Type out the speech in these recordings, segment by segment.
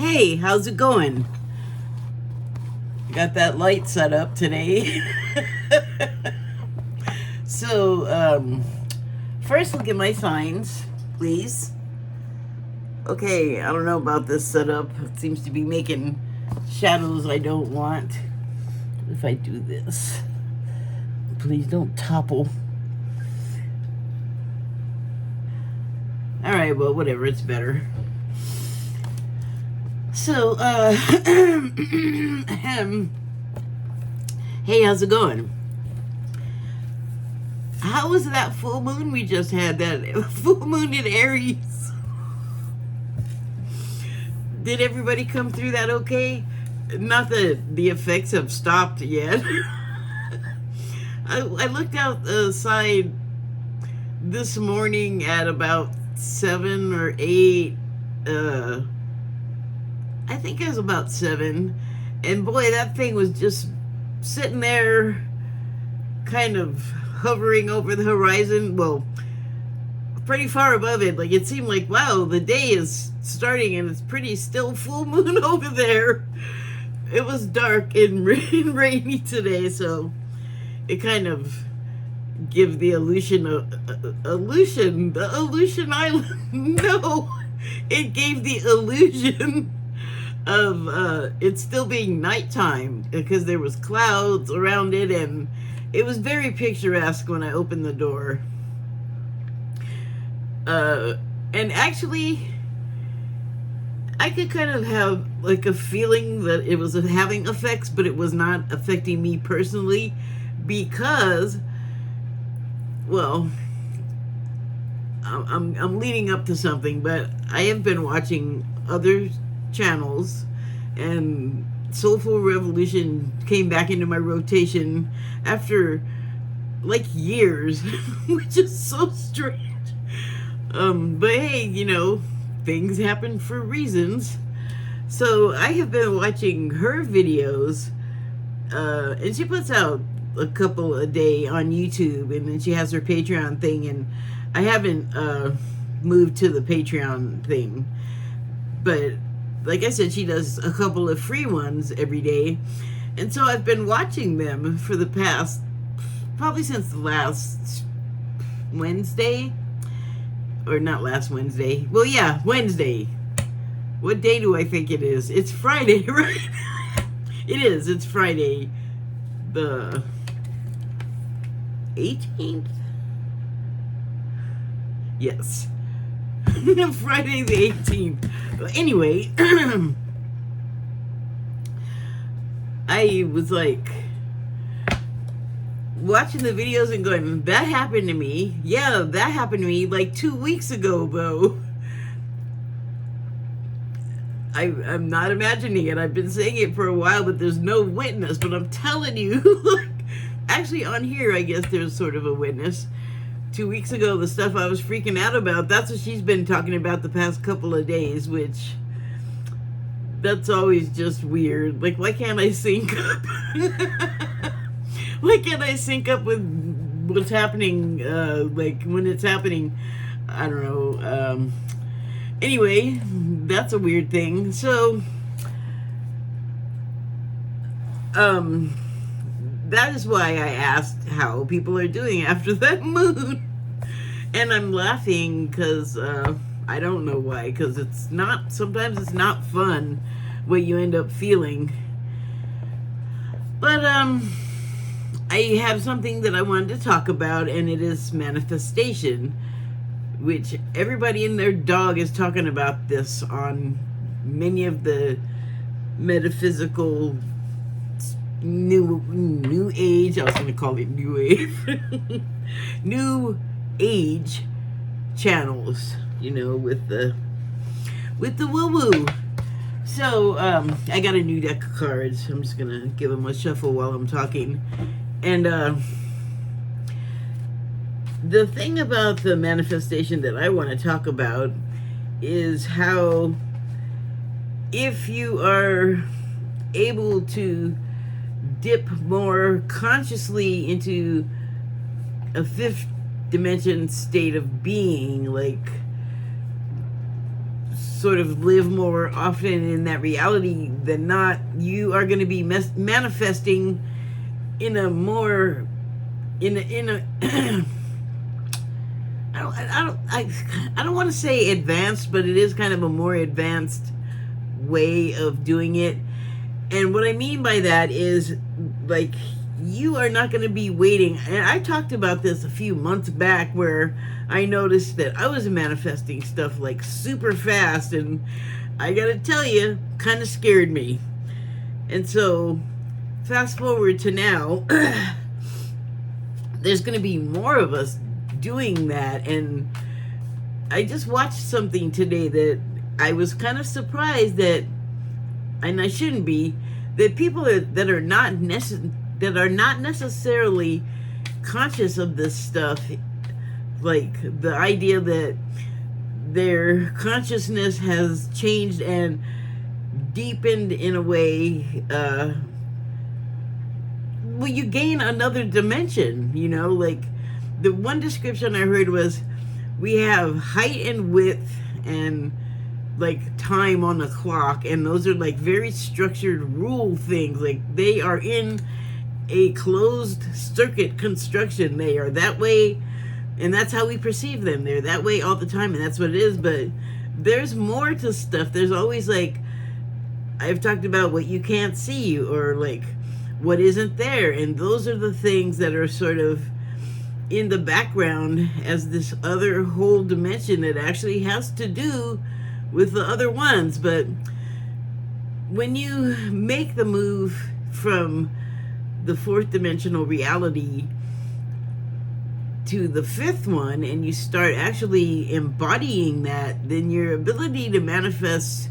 Hey, how's it going? Got that light set up today. So, first look at my signs, please. Okay, I don't know about this setup. It seems to be making shadows I don't want. If I do this, please don't topple. All right, well, whatever, it's better. So, hey, how's it going? How was that full moon we just had? That full moon in Aries. Did everybody come through that okay? Not that the effects have stopped yet. I looked outside this morning at about 7 or 8. I think it was about 7. And boy, that thing was just sitting there kind of hovering over the horizon. Well, pretty far above it. Like, it seemed like, wow, the day is starting and it's pretty still full moon over there. It was dark and rainy today, so it kind of give the illusion the illusion island. No, it gave the illusion of it still being nighttime because there was clouds around it, and it was very picturesque when I opened the door. And actually, I could kind of have like a feeling that it was having effects, but it was not affecting me personally because, well, I'm leading up to something, but I have been watching other channels, and Soulful Revolution came back into my rotation after like years, which is so strange. But hey, you know, things happen for reasons. So I have been watching her videos, and she puts out a couple a day on YouTube, and then she has her Patreon thing, and I haven't moved to the Patreon thing, but like I said, she does a couple of free ones every day. And so I've been watching them for the past, probably since the last Wednesday. Or not last Wednesday. Well, yeah, Wednesday. What day do I think it is? It's Friday, right? It is. It's Friday the 18th? Yes. Friday the 18th. Anyway, I was like watching the videos and going, that happened to me. Yeah, that happened to me like 2 weeks ago, though. I'm not imagining it. I've been saying it for a while, but there's no witness. But I'm telling you, like, actually on here, I guess there's sort of a witness. 2 weeks ago, the stuff I was freaking out about, that's what she's been talking about the past couple of days, which, that's always just weird. Like, why can't I sync up? Why can't I sync up with what's happening, like, when it's happening? I don't know. Anyway, that's a weird thing. So, that is why I asked how people are doing after that moon. And I'm laughing because I don't know why. Because it's not, sometimes it's not fun what you end up feeling. But I have something that I wanted to talk about, and it is manifestation, which everybody and their dog is talking about this on many of the metaphysical new age, I was going to call it new age, new age channels, you know, with the woo-woo. So, I got a new deck of cards. I'm just going to give them a shuffle while I'm talking. And, the thing about the manifestation that I want to talk about is how if you are able to dip more consciously into a fifth dimension state of being, like sort of live more often in that reality than not, you are going to be manifesting in a more in a I don't want to say advanced, but it is kind of a more advanced way of doing it. And what I mean by that is, like, you are not going to be waiting. And I talked about this a few months back where I noticed that I was manifesting stuff like super fast, and I got to tell you, kind of scared me. And so fast forward to now, there's going to be more of us doing that. And I just watched something today that I was kind of surprised that, and I shouldn't be, that people that are not necessarily conscious of this stuff, like the idea that their consciousness has changed and deepened in a way, well, you gain another dimension, you know. Like, the one description I heard was, we have height and width and like time on the clock, and those are like very structured rule things. Like, they are in a closed circuit construction. They are that way, and that's how we perceive them. They're that way all the time, and that's what it is. But there's more to stuff. There's always, like, I've talked about what you can't see, or like what isn't there, and those are the things that are sort of in the background as this other whole dimension that actually has to do with the other ones. But when you make the move from the fourth dimensional reality to the fifth one, and you start actually embodying that, then your ability to manifest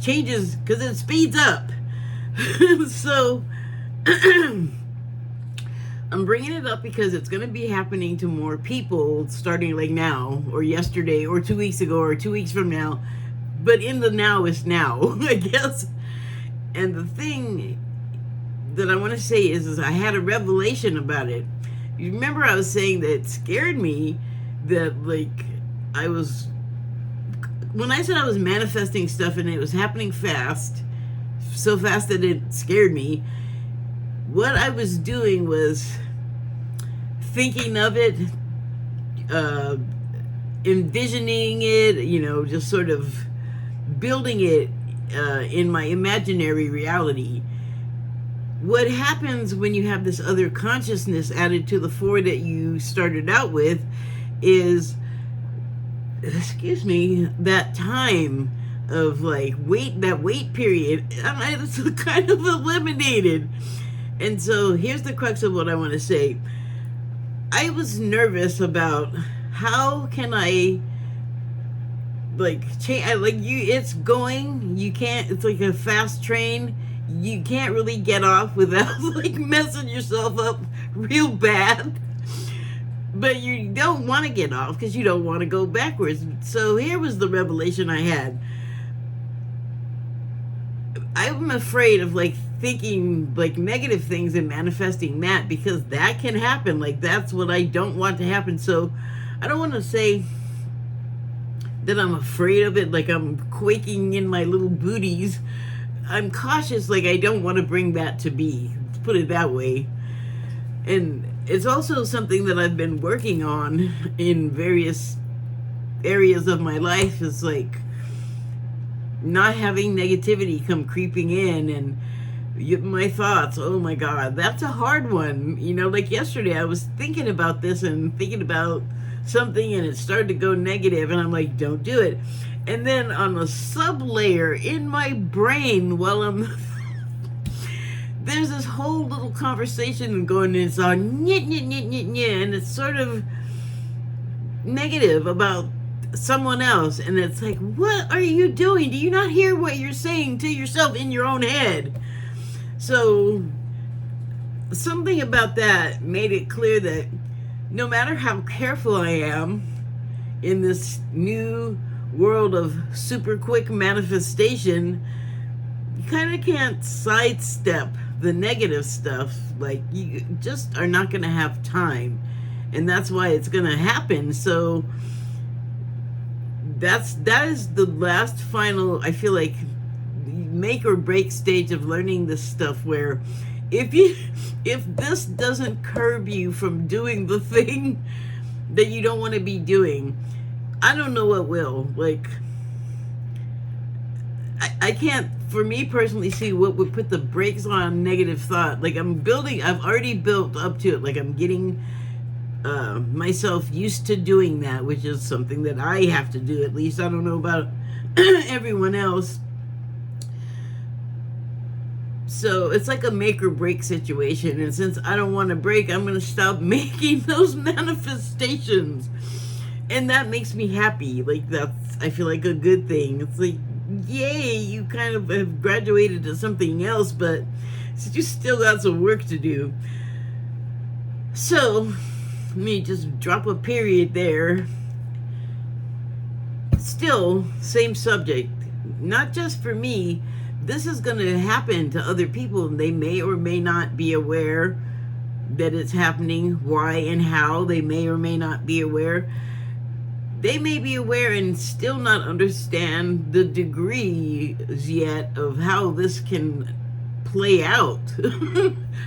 changes, because it speeds up. So I'm bringing it up because it's going to be happening to more people starting like now, or yesterday, or 2 weeks ago, or 2 weeks from now. But in the now is now, I guess. And the thing that I want to say is I had a revelation about it. You remember I was saying that it scared me, that like I was, when I said I was manifesting stuff and it was happening fast, so fast that it scared me, what I was doing was thinking of it, envisioning it, you know, just sort of building it in my imaginary reality. What happens when you have this other consciousness added to the four that you started out with is, excuse me, that time of like that wait period, it's kind of eliminated. And so here's the crux of what I want to say. I was nervous about how can I like change. It's going. You can't. It's like a fast train. You can't really get off without like messing yourself up real bad. But you don't want to get off because you don't want to go backwards. So here was the revelation I had. I'm afraid of like thinking like negative things and manifesting that, because that can happen. Like, that's what I don't want to happen. So I don't want to say that I'm afraid of it, like I'm quaking in my little booties. I'm cautious, like I don't want to bring that to be, let's put it that way. And it's also something that I've been working on in various areas of my life, is like not having negativity come creeping in, and my thoughts, oh my God, that's a hard one. You know, like yesterday I was thinking about this and thinking about something, and it started to go negative, and I'm like, don't do it. And then on a sub layer in my brain, while I'm there's this whole little conversation going, and it's on and it's sort of negative about someone else, and it's like, what are you doing? Do you not hear what you're saying to yourself in your own head? So something about that made it clear that no matter how careful I am in this new world of super quick manifestation, you kind of can't sidestep the negative stuff. Like, you just are not going to have time, and that's why it's going to happen. So that is the last final, I feel like, make or break stage of learning this stuff, where if this doesn't curb you from doing the thing that you don't want to be doing, I don't know what will. Like, I can't, for me personally, see what would put the brakes on negative thought. Like, I've already built up to it. Like, I'm getting myself used to doing that, which is something that I have to do, at least. I don't know about everyone else. So it's like a make or break situation. And since I don't want to break, I'm going to stop making those manifestations. And that makes me happy. Like, that's, I feel like, a good thing. It's like, yay, you kind of have graduated to something else, but you still got some work to do. So, let me just drop a period there. Still, same subject. Not just for me. This is going to happen to other people, and they may or may not be aware that it's happening. Why and how, they may or may not be aware. They may be aware and still not understand the degrees yet of how this can play out,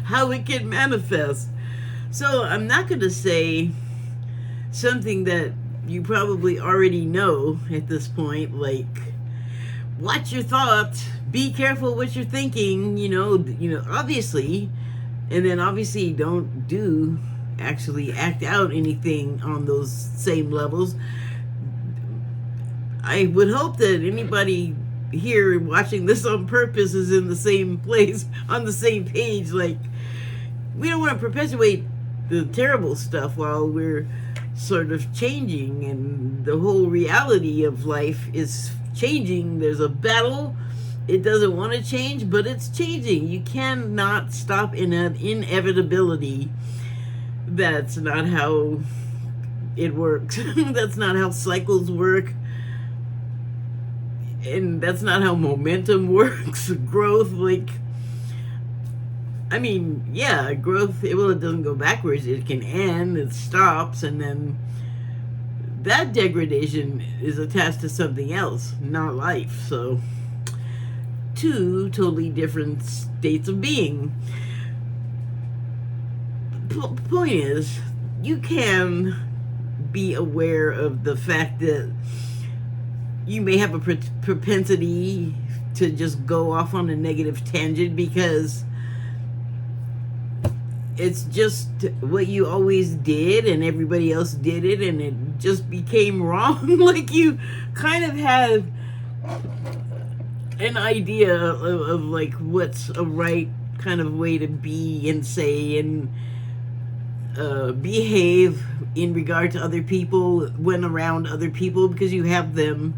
how it can manifest. So I'm not going to say something that you probably already know at this point, like, watch your thoughts, be careful what you're thinking, you know, obviously, and then obviously don't actually act out anything on those same levels. I would hope that anybody here watching this on purpose is in the same place, on the same page. Like, we don't want to perpetuate the terrible stuff while we're sort of changing, and the whole reality of life is changing. There's a battle. It doesn't want to change, but it's changing. You cannot stop in an inevitability. That's not how it works. That's not how cycles work. And that's not how momentum works. Growth, like, I mean, yeah, growth, well, it doesn't go backwards. It can end, it stops, and then that degradation is attached to something else, not life. So, two totally different states of being. Point is, you can be aware of the fact that you may have a propensity to just go off on a negative tangent because it's just what you always did and everybody else did it and it just became wrong. Like, you kind of have an idea of like what's a right kind of way to be and say and behave in regard to other people when around other people, because you have them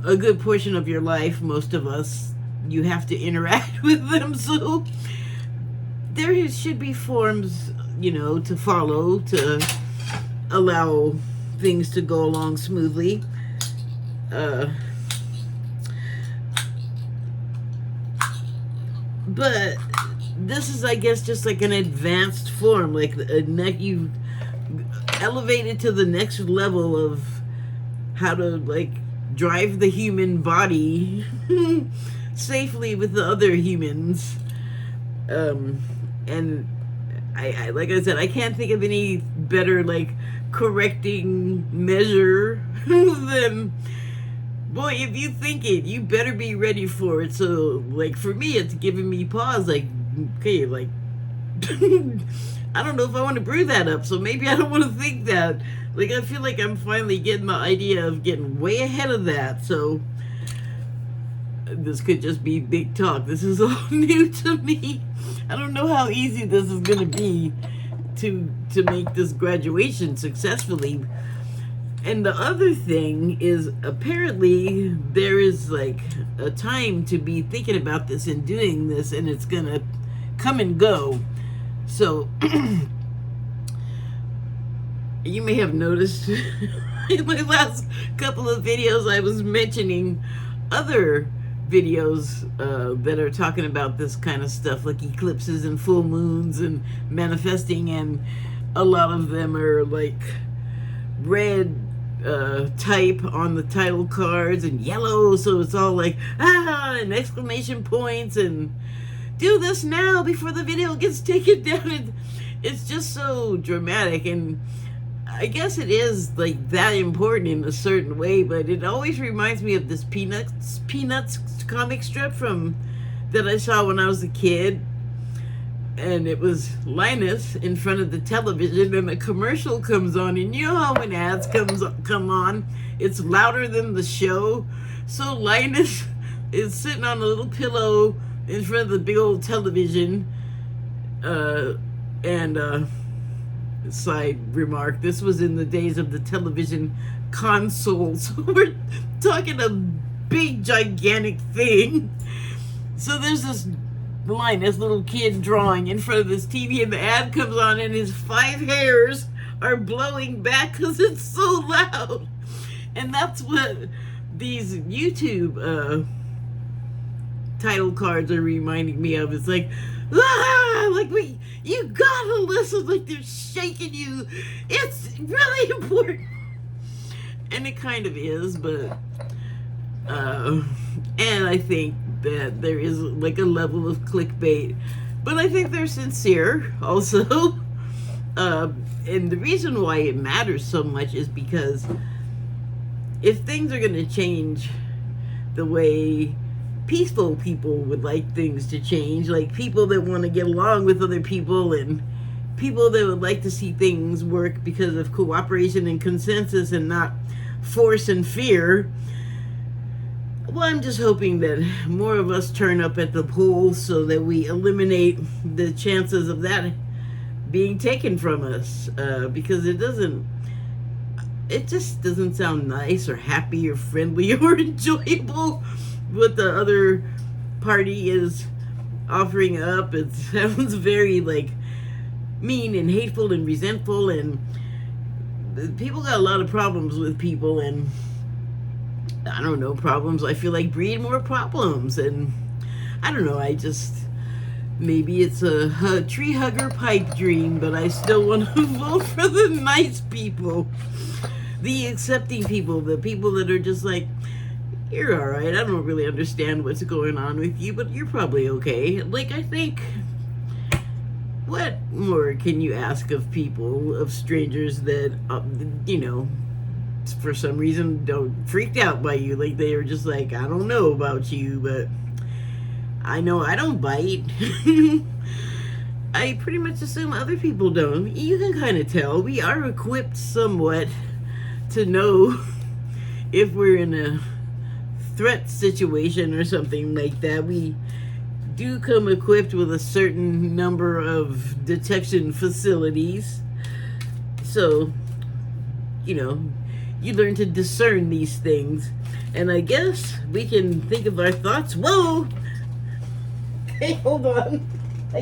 a good portion of your life. Most of us, you have to interact with them, so there should be forms, you know, to follow to allow things to go along smoothly. But this is, I guess, just like an advanced form, like you elevated to the next level of how to, like, drive the human body safely with the other humans. And I like I said, I can't think of any better, like, correcting measure than, boy, if you think it, you better be ready for it. So, like, for me, it's giving me pause, like, okay, like, I don't know if I want to brew that up, so maybe I don't want to think that. Like, I feel like I'm finally getting the idea of getting way ahead of that, so this could just be big talk. This is all new to me. I don't know how easy this is going to be to make this graduation successfully. And the other thing is, apparently there is like a time to be thinking about this and doing this, and it's going to come and go. So you may have noticed in my last couple of videos I was mentioning other videos that are talking about this kind of stuff, like eclipses and full moons and manifesting, and a lot of them are like read type on the title cards, and yellow, so it's all like and exclamation points, and do this now before the video gets taken down. It's just so dramatic, and I guess it is like that important in a certain way, but it always reminds me of this Peanuts comic strip from that I saw when I was a kid. And it was Linus in front of the television, and a commercial comes on, and you know how when ads come on, it's louder than the show. So Linus is sitting on a little pillow in front of the big old television, and side remark, this was in the days of the television console, so we're talking a big gigantic thing. So there's this Linus, little kid, drawing in front of this TV, and the ad comes on, and his 5 hairs are blowing back because it's so loud. And that's what these YouTube title cards are reminding me of. It's like, you gotta listen, like they're shaking you. It's really important. And it kind of is, but and I think that there is like a level of clickbait, but I think they're sincere also. And the reason why it matters so much is because if things are going to change the way peaceful people would like things to change, like people that want to get along with other people, and people that would like to see things work because of cooperation and consensus and not force and fear, well, I'm just hoping that more of us turn up at the polls so that we eliminate the chances of that being taken from us, because it just doesn't sound nice or happy or friendly or enjoyable what the other party is offering up. It sounds very like mean and hateful and resentful, and people got a lot of problems with people, and I don't know, problems I feel like breed more problems. And I don't know, maybe it's a tree hugger pipe dream, but I still want to vote for the nice people, the accepting people, the people that are just like, you're all right, I don't really understand what's going on with you, but you're probably okay. Like, I think, what more can you ask of people, of strangers that, for some reason don't freaked out by you? Like, they are just like, I don't know about you, but I know I don't bite. I pretty much assume other people don't. You can kind of tell. We are equipped somewhat to know if we're in a threat situation or something like that. We do come equipped with a certain number of detection facilities. So, you learn to discern these things. And I guess we can think of our thoughts. Whoa! Okay, hold on. I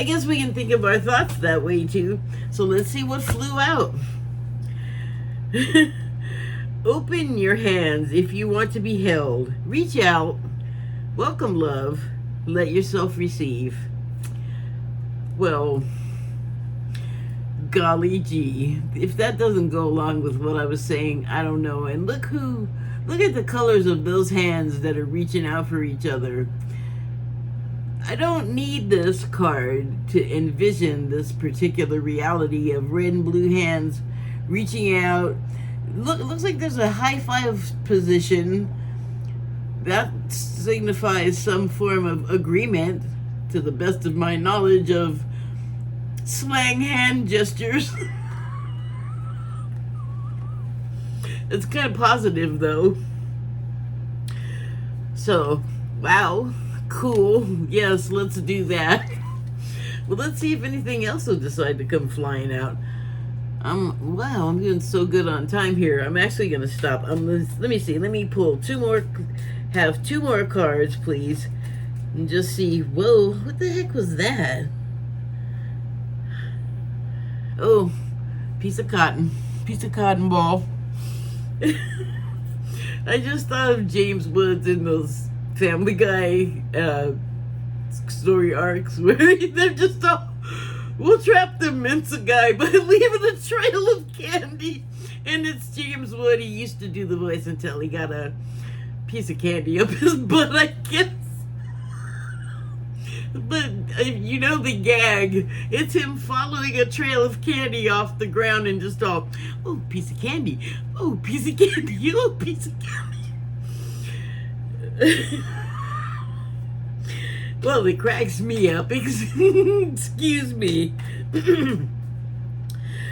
guess we can think of our thoughts that way too. So let's see what flew out. Open your hands if you want to be held. Reach out. Welcome love. Let yourself receive. Well, golly gee, if that doesn't go along with what I was saying, I don't know. And look at the colors of those hands that are reaching out for each other. I don't need this card to envision this particular reality of red and blue hands reaching out. Looks like there's a high five position. That signifies some form of agreement, to the best of my knowledge of slang hand gestures. It's kind of positive though. So, wow, cool. Yes, let's do that. Well, let's see if anything else will decide to come flying out. Wow, I'm doing so good on time here. I'm actually gonna stop. Let me see. Let me pull two more cards, please, and just see. Whoa, what the heck was that? Oh, piece of cotton ball. I just thought of James Woods in those Family Guy story arcs where they're just all we'll trap the Mensa guy by leaving a trail of candy. And it's James Wood. He used to do the voice until he got a piece of candy up his butt, I guess. But you know the gag. It's him following a trail of candy off the ground and just all, oh, piece of candy. Oh, piece of candy. Oh, piece of candy. Well, it cracks me up. Excuse me.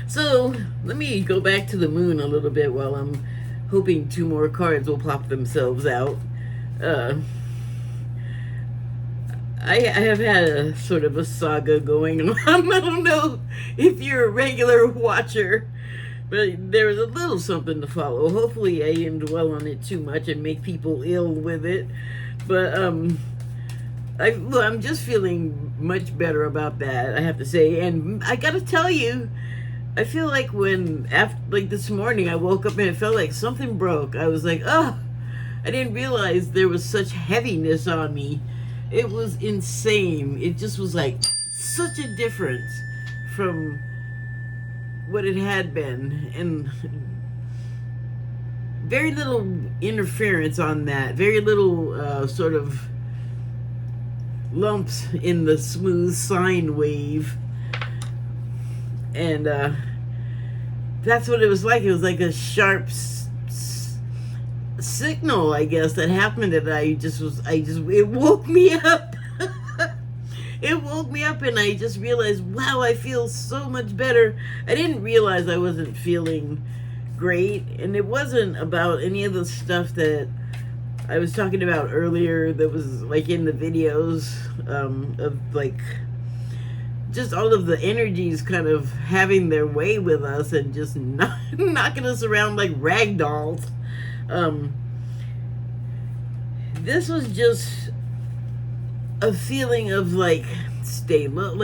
So, let me go back to the moon a little bit while I'm hoping 2 more cards will pop themselves out. I have had a sort of a saga going on. I don't know if you're a regular watcher, but there's a little something to follow. Hopefully I didn't dwell on it too much and make people ill with it. But I'm just feeling much better about that, I have to say. And I gotta tell you, I feel like like this morning, I woke up and it felt like something broke. I was like, oh, I didn't realize there was such heaviness on me. It was insane. It just was like such a difference from what it had been. And very little interference on that. Very little sort of lumps in the smooth sine wave. And that's what it was like. It was like a sharp signal, I guess, that happened, that it woke me up. It woke me up and I just realized, wow, I feel so much better. I didn't realize I wasn't feeling great, and it wasn't about any of the stuff that I was talking about earlier that was like in the videos, of like just all of the energies kind of having their way with us and just knocking us around like rag dolls. This was just a feeling of like stay low,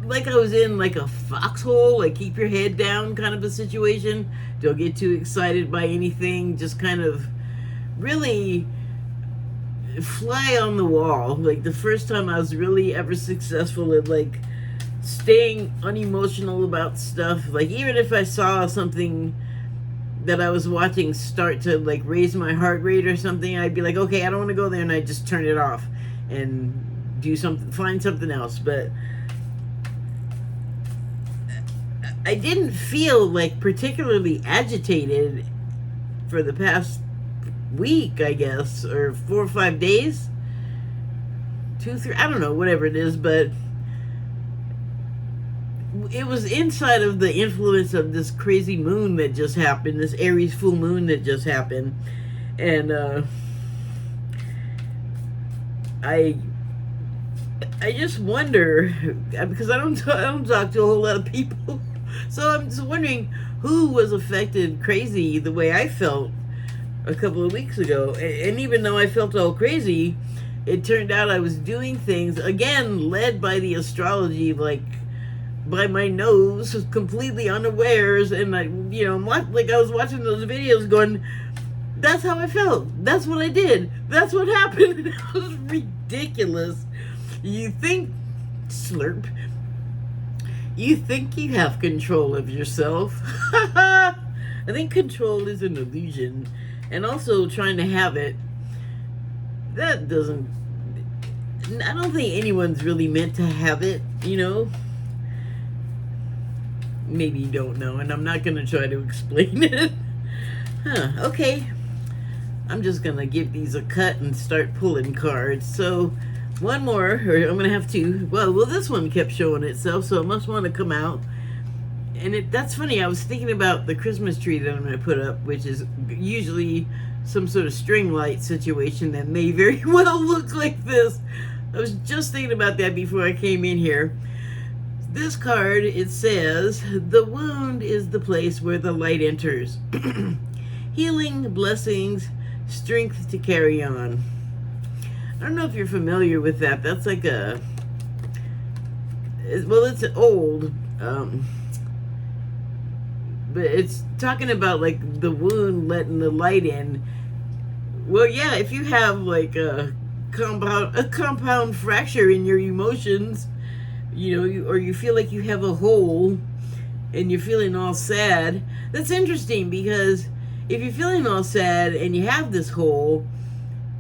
like I was in like a foxhole, like keep your head down kind of a situation. Don't get too excited by anything, just kind of really fly on the wall. Like the first time I was really ever successful at like staying unemotional about stuff. Like even if I saw something that I was watching start to like raise my heart rate or something, I'd be like, okay, I don't want to go there, and I'd just turn it off and do something, find something else. But I didn't feel like particularly agitated for the past week, I guess, or 4 or 5 days, 2, 3, I don't know, whatever it is, but it was inside of the influence of this crazy moon that just happened, this Aries full moon that just happened. And I just wonder, because I don't talk to a whole lot of people, so I'm just wondering who was affected crazy the way I felt a couple of weeks ago. And even though I felt all crazy, it turned out I was doing things, again, led by the astrology, like by my nose, completely unawares. And I, like I was watching those videos going, that's how I felt. That's what I did. That's what happened. It was ridiculous. You think, slurp, you think you have control of yourself. I think control is an illusion. And also trying to have it, that doesn't, I don't think anyone's really meant to have it, Maybe you don't know, and I'm not going to try to explain it. Okay. I'm just going to give these a cut and start pulling cards. So, one more, or I'm going to have two. Well, this one kept showing itself, so it must want to come out. And that's funny, I was thinking about the Christmas tree that I'm going to put up, which is usually some sort of string light situation that may very well look like this. I was just thinking about that before I came in here. This card, it says, the wound is the place where the light enters. Healing, blessings, strength to carry on. I don't know if you're familiar with that. That's like it's old, but it's talking about like the wound letting the light in. Well, yeah, if you have like compound fracture in your emotions, or you feel like you have a hole and you're feeling all sad. That's interesting, because if you're feeling all sad and you have this hole,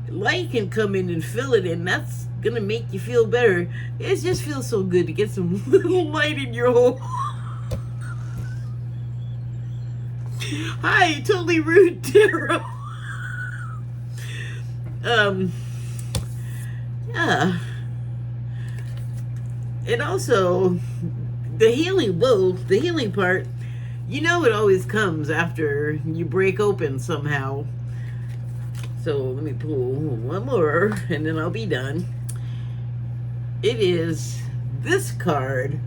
light can come in and fill it, and that's gonna make you feel better. It just feels so good to get some little light in your hole. Hi, totally rude, Taro. Yeah. And also, the healing part, it always comes after you break open somehow. So let me pull one more and then I'll be done. It is this card.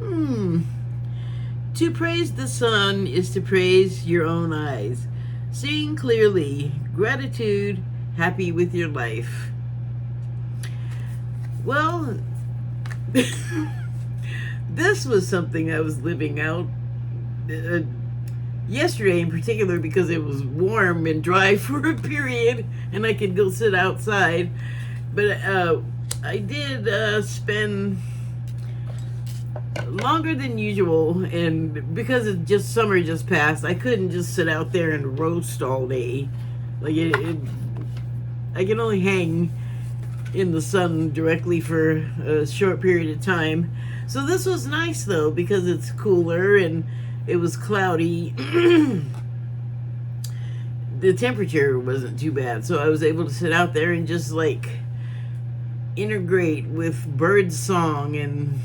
To praise the sun is to praise your own eyes. Seeing clearly, gratitude, happy with your life. Well, this was something I was living out yesterday in particular, because it was warm and dry for a period and I could go sit outside. But I did spend longer than usual, and because summer just passed, I couldn't just sit out there and roast all day. Like I can only hang in the sun directly for a short period of time. So this was nice though, because it's cooler and it was cloudy. The temperature wasn't too bad, so I was able to sit out there and just like integrate with bird song and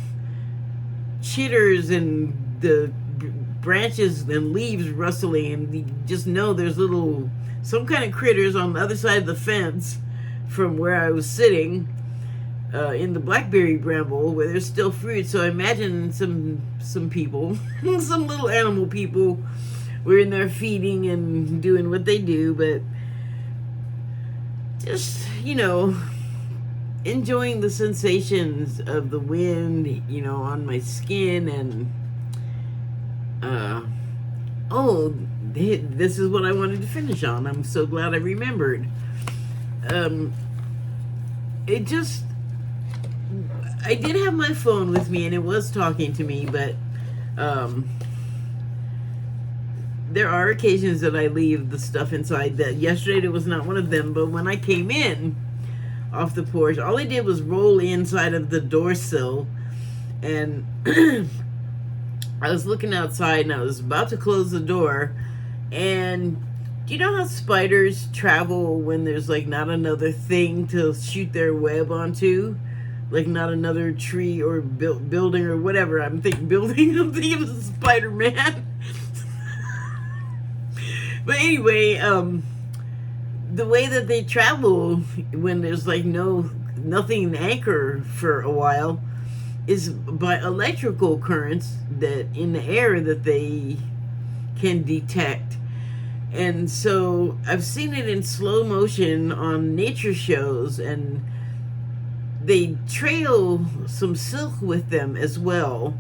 chitters and the branches and leaves rustling, and you just know there's some kind of critters on the other side of the fence from where I was sitting in the blackberry bramble where there's still fruit. So I imagine some people, some little animal people, were in there feeding and doing what they do, but just enjoying the sensations of the wind, on my skin. And this is what I wanted to finish on. I'm so glad I remembered. I did have my phone with me and it was talking to me, but there are occasions that I leave the stuff inside. That yesterday there was not one of them, but when I came in off the porch, all I did was roll inside of the door sill, and I was looking outside and I was about to close the door, and do you know how spiders travel when there's like not another thing to shoot their web onto? Like not another tree or building or whatever. I'm thinking building, I'm thinking of Spider-Man. But anyway, the way that they travel when there's like nothing anchor for a while is by electrical currents that in the air that they can detect. And so I've seen it in slow motion on nature shows, and they trail some silk with them as well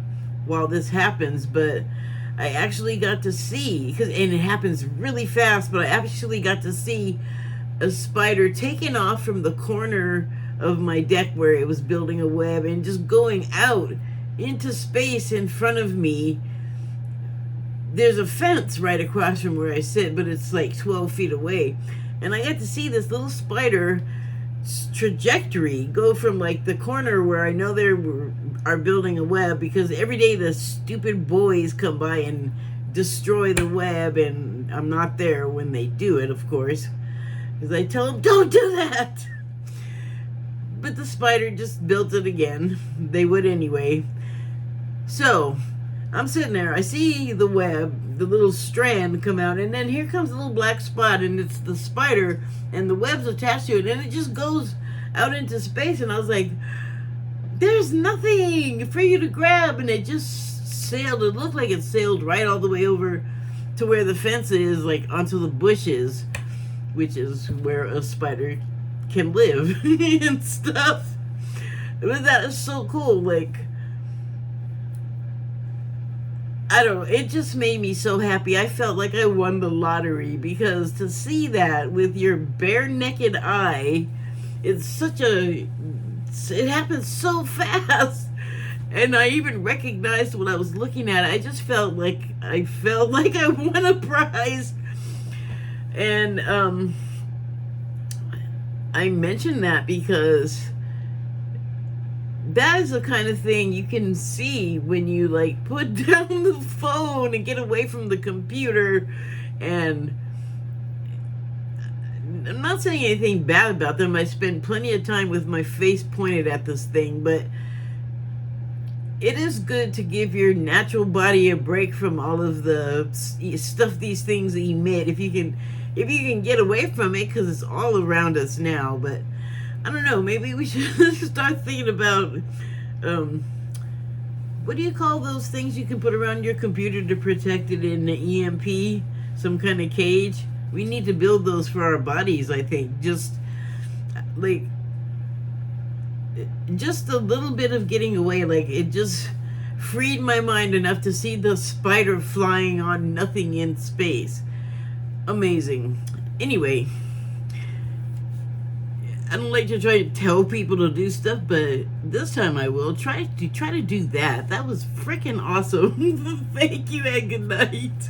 while this happens. But I actually got to see, and it happens really fast, but I actually got to see a spider taking off from the corner of my deck where it was building a web and just going out into space in front of me. There's a fence right across from where I sit, but it's like 12 feet away. And I got to see this little spider trajectory go from like the corner where I know they are building a web, because every day the stupid boys come by and destroy the web, and I'm not there when they do it, of course, because I tell them don't do that. But the spider just built it again. They would anyway. So I'm sitting there, I see the web, the little strand come out, and then here comes a little black spot, and it's the spider, and the web's attached to it, and it just goes out into space. And I was like, there's nothing for you to grab, and it just sailed. It looked like it sailed right all the way over to where the fence is, like onto the bushes, which is where a spider can live and stuff. But that is so cool. Like, I don't know, it just made me so happy. I felt like I won the lottery, because to see that with your bare naked eye, it's such a, it happens so fast. And I even recognized when I was looking at it, I just felt like I won a prize. And I mention that because that is the kind of thing you can see when you like put down the phone and get away from the computer. And I'm not saying anything bad about them. I spend plenty of time with my face pointed at this thing, but it is good to give your natural body a break from all of the stuff these things emit, if you can get away from it, because it's all around us now. But I don't know, maybe we should start thinking about what do you call those things you can put around your computer to protect it in the EMP? Some kind of cage. We need to build those for our bodies, I think. Just a little bit of getting away, like it just freed my mind enough to see the spider flying on nothing in space. Amazing. Anyway, I don't like to try to tell people to do stuff, but this time I will try to do that. That was freaking awesome. Thank you and good night.